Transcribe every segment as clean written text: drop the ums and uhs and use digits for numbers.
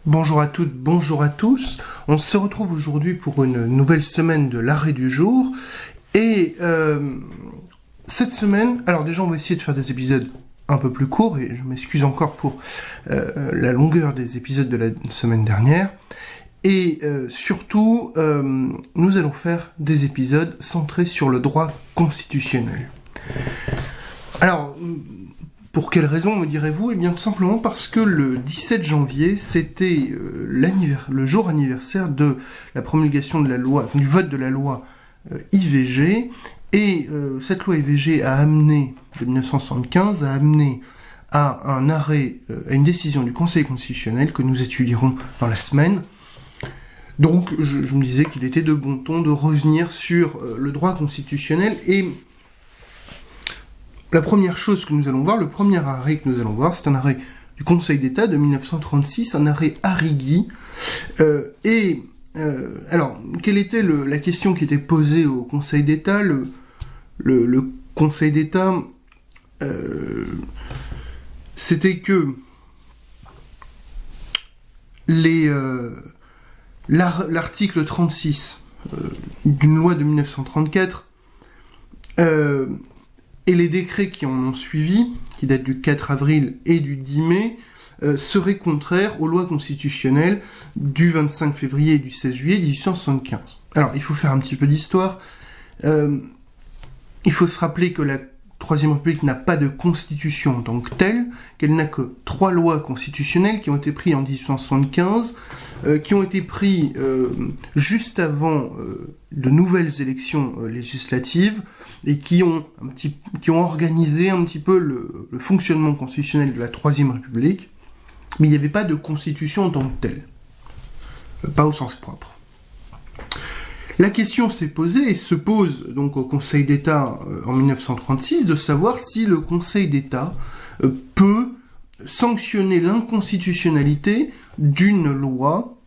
Bonjour à toutes, bonjour à tous. On se retrouve aujourd'hui pour une nouvelle semaine de l'arrêt du jour. Et cette semaine, alors déjà on va essayer de faire des épisodes un peu plus courts, et je m'excuse encore pour la longueur des épisodes de la semaine dernière. Et surtout, nous allons faire des épisodes centrés sur le droit constitutionnel. Alors, pour quelle raison, me direz-vous? Eh bien, tout simplement parce que le 17 janvier, c'était le jour anniversaire de la promulgation de la loi, du vote de la loi IVG, et cette loi IVG de 1975, a amené à un arrêt, à une décision du Conseil constitutionnel que nous étudierons dans la semaine. Donc, je me disais qu'il était de bon ton de revenir sur le droit constitutionnel. Et la première chose que nous allons voir, le premier arrêt que nous allons voir, c'est un arrêt du Conseil d'État de 1936, un arrêt Arrighi. Alors, quelle était la question qui était posée au Conseil d'État? Le Conseil d'État, c'était que l'article 36 d'une loi de 1934 et les décrets qui en ont suivi, qui datent du 4 avril et du 10 mai, seraient contraires aux lois constitutionnelles du 25 février et du 16 juillet 1875. Alors, il faut faire un petit peu d'histoire. Il faut se rappeler que la Troisième République n'a pas de constitution en tant que telle, qu'elle n'a que 3 lois constitutionnelles qui ont été prises en 1875, qui ont été prises juste avant de nouvelles élections législatives, et qui ont organisé un petit peu le fonctionnement constitutionnel de la Troisième République, mais il n'y avait pas de constitution en tant que telle, pas au sens propre. La question s'est posée, et se pose donc au Conseil d'État en 1936, de savoir si le Conseil d'État peut sanctionner l'inconstitutionnalité d'une loi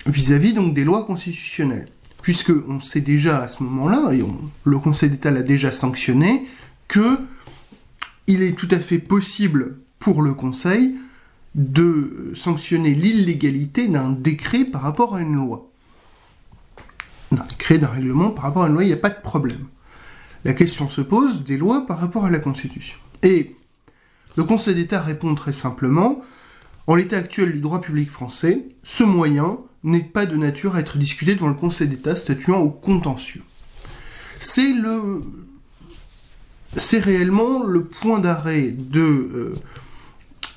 vis-à-vis donc des lois constitutionnelles. Puisque on sait déjà à ce moment-là, et le Conseil d'État l'a déjà sanctionné, que il est tout à fait possible pour le Conseil de sanctionner l'illégalité d'un décret par rapport à une loi. D'un décret, d'un règlement par rapport à une loi, il n'y a pas de problème. La question se pose des lois par rapport à la Constitution. Et le Conseil d'État répond très simplement: en l'état actuel du droit public français, ce moyen n'est pas de nature à être discuté devant le Conseil d'État statuant au contentieux. C'est réellement le point d'arrêt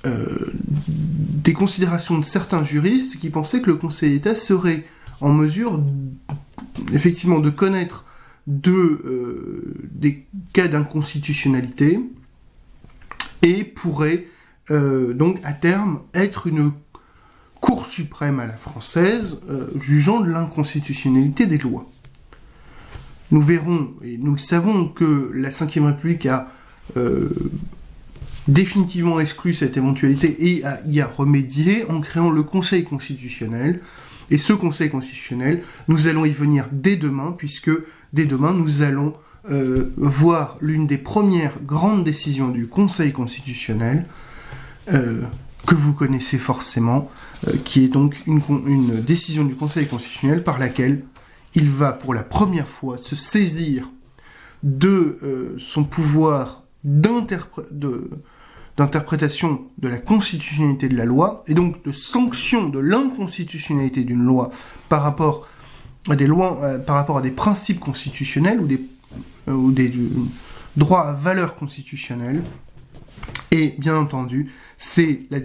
des considérations de certains juristes qui pensaient que le Conseil d'État serait en mesure effectivement de connaître des cas d'inconstitutionnalité et pourrait donc à terme être une Cour suprême à la française jugeant de l'inconstitutionnalité des lois. Nous verrons, et nous le savons, que la Ve République a définitivement exclu cette éventualité et y a remédié en créant le Conseil constitutionnel. Et ce Conseil constitutionnel, nous allons y venir dès demain, puisque dès demain, nous allons voir l'une des premières grandes décisions du Conseil constitutionnel, que vous connaissez forcément, qui est donc une décision du Conseil constitutionnel par laquelle il va pour la première fois se saisir de son pouvoir d'interprétation de la constitutionnalité de la loi, et donc de sanction de l'inconstitutionnalité d'une loi par rapport à des lois, par rapport à des principes constitutionnels ou des droits à valeur constitutionnelle. Et bien entendu, c'est la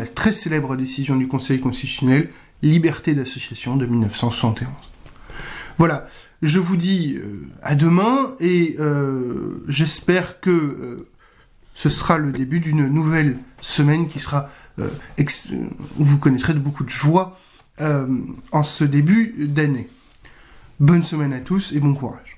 très célèbre décision du Conseil constitutionnel, liberté d'association de 1971. Voilà, je vous dis à demain, et j'espère que ce sera le début d'une nouvelle semaine qui sera où vous connaîtrez de beaucoup de joie en ce début d'année. Bonne semaine à tous et bon courage.